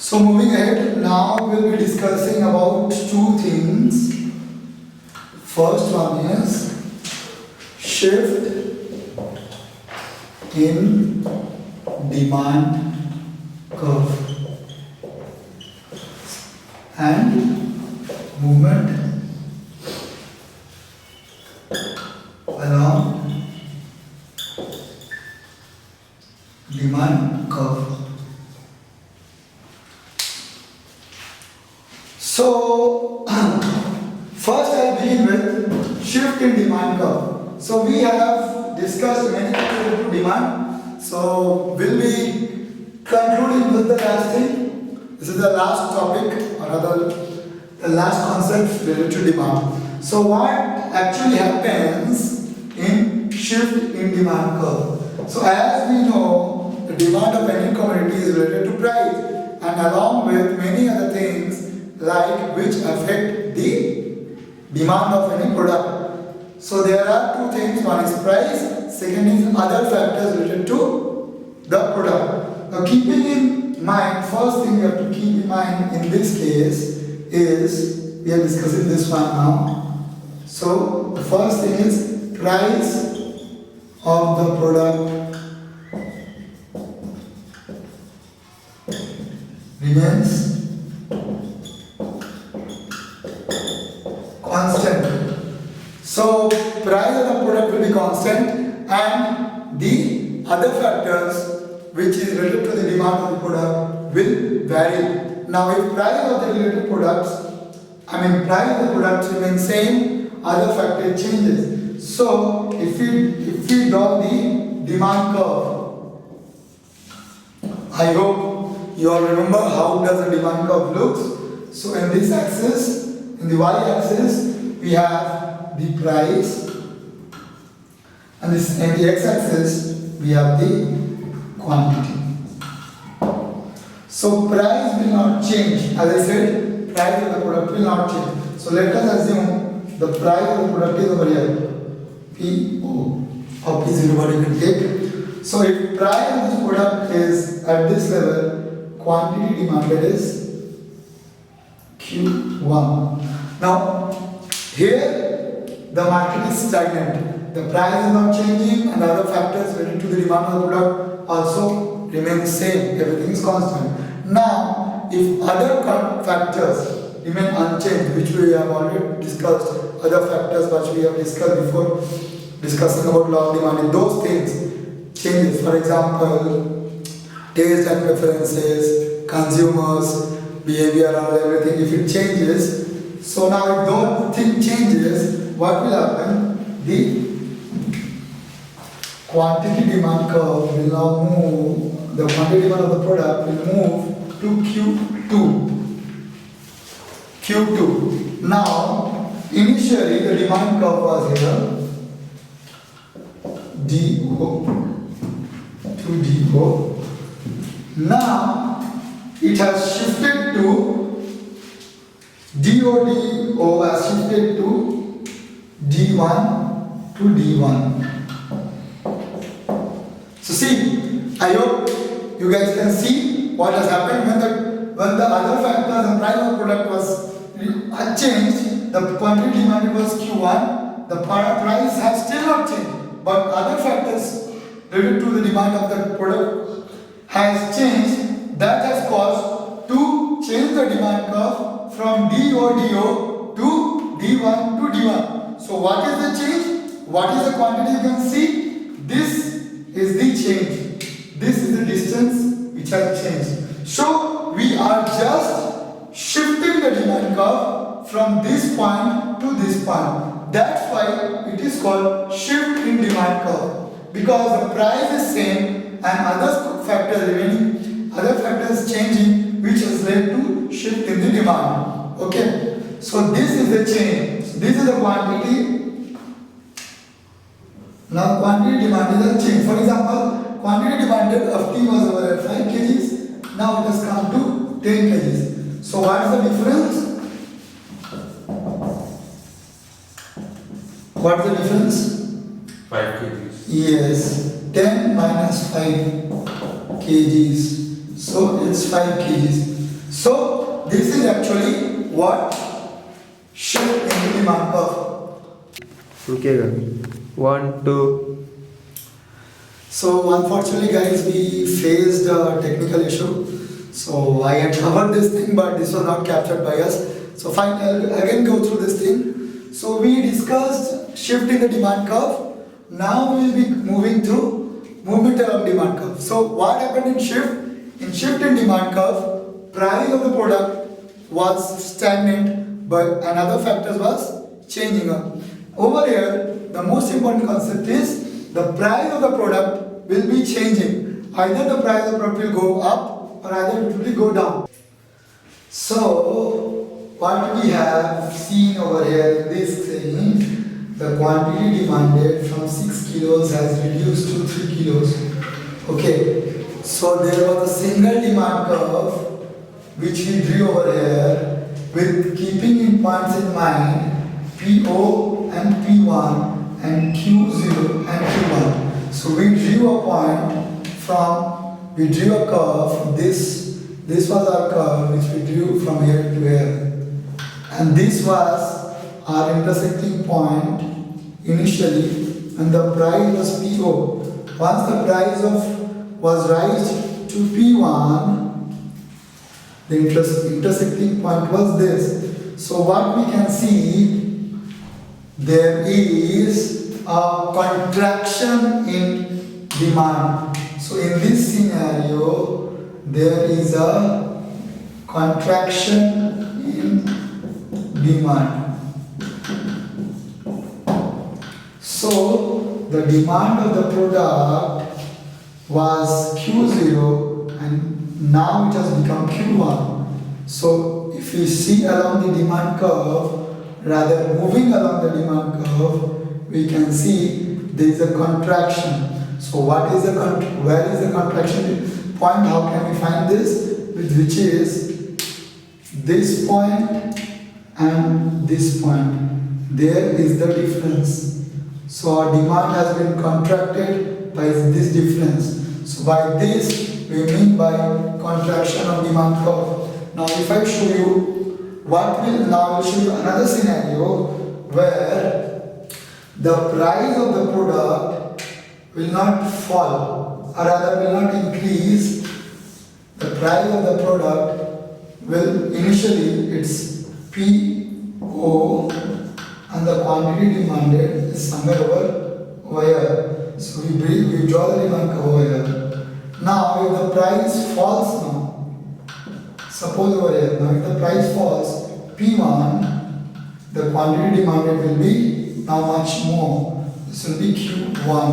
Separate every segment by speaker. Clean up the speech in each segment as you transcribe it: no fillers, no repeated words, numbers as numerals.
Speaker 1: So moving ahead, now we'll be discussing about two things. First one is shift in demand curve and movement along demand curve. So first I'll begin with shift in demand curve. So we have discussed many things related to demand. So we'll be concluding with the last thing. This is the last topic or rather the last concept related to demand. So what actually happens in shift in demand curve? So as we know, the demand of any commodity is related to price and along with many other things like which affect the demand of any product. So there are two things, one is price, second is other factors related to the product. Now keeping in mind, first thing we have to keep in mind in this case is, we are discussing this one now. So the first thing is price of the product remains constant. So price of the product will be constant and the other factors which is related to the demand of the product will vary. Now if price of the related products, price of the products remains same, other factor changes. So if we draw the demand curve, I hope you all remember how does the demand curve looks. So in this axis, in the y-axis, we have the price, and this in the x-axis we have the quantity. So price will not change. As I said, price of the product will not change. So let us assume the price of the product is over here, PO, or P0 what you can take. So if price of this product is at this level, quantity demanded is Q1. Now, here the market is stagnant. The price is not changing and other factors related to the demand of the product also remain same. Everything is constant. Now, if other factors remain unchanged, which we have already discussed, other factors which we have discussed before discussing about law of demand, if those things changes, for example, taste and preferences, consumers, behavior or everything, if it changes, so now if those thing changes, what will happen? The quantity demand curve will now move, the quantity demand of the product will move to Q2. Now, initially the demand curve was here, DO to DO. Now, it has shifted to DO has shifted to D1 to D1. So see, I hope you guys can see what has happened when the other factors and price of the product was changed. The quantity demanded was Q1. The price has still not changed, but other factors related to the demand of the product has changed. That has caused to change the demand curve from DO to D1 to D1. So what is the change? What is the quantity? You can see this is the change. This is the distance which has changed. So we are just shifting the demand curve from this point to this point. That's why it is called shift in demand curve, because the price is same and other factors remaining, other factors changing, which has led to shift in the demand. Okay, so this is the change. So this is the quantity. Now quantity demanded has changed. For example, quantity demanded of tea was over at 5 kgs. Now it has come to 10 kgs. So what is the difference? What is the difference?
Speaker 2: 5 kgs.
Speaker 1: Yes, 10 minus 5 kgs. So it's 5 kgs. So this is actually what shift in the demand curve.
Speaker 2: रुकिएगा 1 2
Speaker 1: So unfortunately guys, we faced a technical issue. So I had covered this thing, but this was not captured by us. So fine, I'll again go through this thing. So we discussed shift in the demand curve. Now we will be moving through movement along demand curve. So what happened in shift? In shift in demand curve, price of the product was stagnant, but another factors was changing up. Over here, the most important concept is the price of the product will be changing. Either the price of the product will go up or either it will go down. So what we have seen over here in this thing, the quantity demanded from 6 kilos has reduced to 3 kilos. Okay, so there was a single demand curve which we drew over here with keeping in points in mind PO and P1 and Q0 and Q1. So we drew a point from, we drew a curve, this was our curve which we drew from here to here. And this was our intersecting point initially, and the price was PO. Once the price was raised to P1, the intersecting point was this. So what we can see, there is a contraction in demand. So in this scenario, there is a contraction in demand. So the demand of the product was Q0 and now it has become Q1. So if you see along the demand curve, rather moving along the demand curve, we can see there is a contraction. So what is where is the contraction point? How can we find this? Which is this point and this point. There is the difference. So our demand has been contracted by this difference. So by this we mean by contraction of demand curve. Now if I show you now I'll show you another scenario where the price of the product will not fall or rather will not increase. The price of the product will initially it's PO and the quantity demanded is somewhere over here. So we draw the demand curve over here. Now if the price falls now, suppose over here, now if the price falls, P1, the quantity demanded will be now much more. This will be Q1.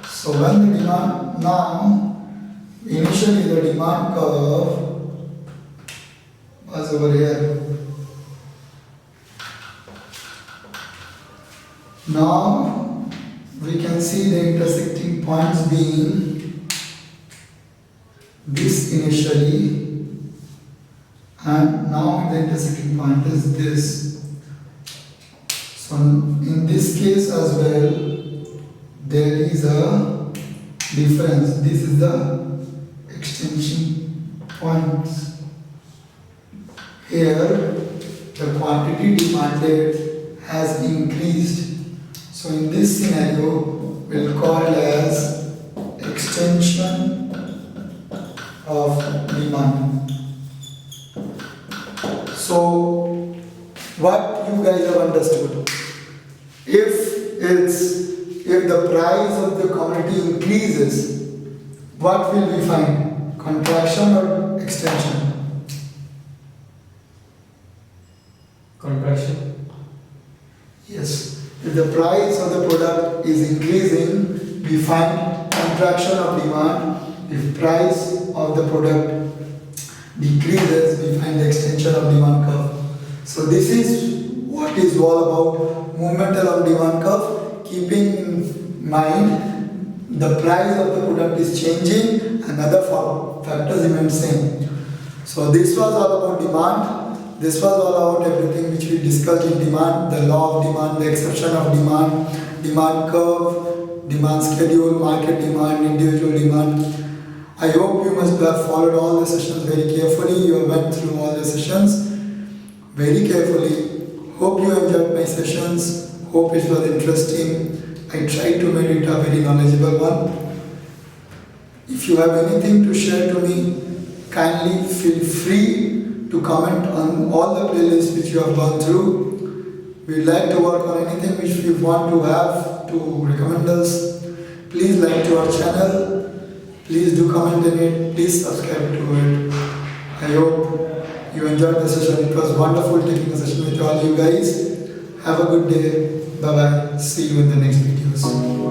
Speaker 1: So when the demand, now, initially the demand curve was over here. Now we can see the intersecting points being this initially, and now the intersecting point is this. So in this case as well, there is a difference. This is the extension points. Here the quantity demanded has increased. So in this scenario, we'll call it as extension of demand. So what you guys have understood, if the price of the commodity increases, what will we find? Contraction or extension?
Speaker 2: Contraction.
Speaker 1: Yes. If the price of the product is increasing, we find contraction of demand. If price of the product decreases, we find the extension of demand curve. So this is what is all about movement along demand curve, keeping in mind the price of the product is changing and other factors remain same. So this was all about demand. This was all about everything which we discussed in demand, the law of demand, the exception of demand, demand curve, demand schedule, market demand, individual demand. I hope you must have followed all the sessions very carefully. You went through all the sessions very carefully. Hope you enjoyed my sessions. Hope it was interesting. I tried to make it a very knowledgeable one. If you have anything to share to me, kindly feel free to comment on all the playlists which you have gone through. We'd like to work on anything which you want to have to recommend us. Please like to our channel. Please do comment in it. Please subscribe to it. I hope you enjoyed the session. It was wonderful taking a session with all you guys. Have a good day. Bye bye. See you in the next videos.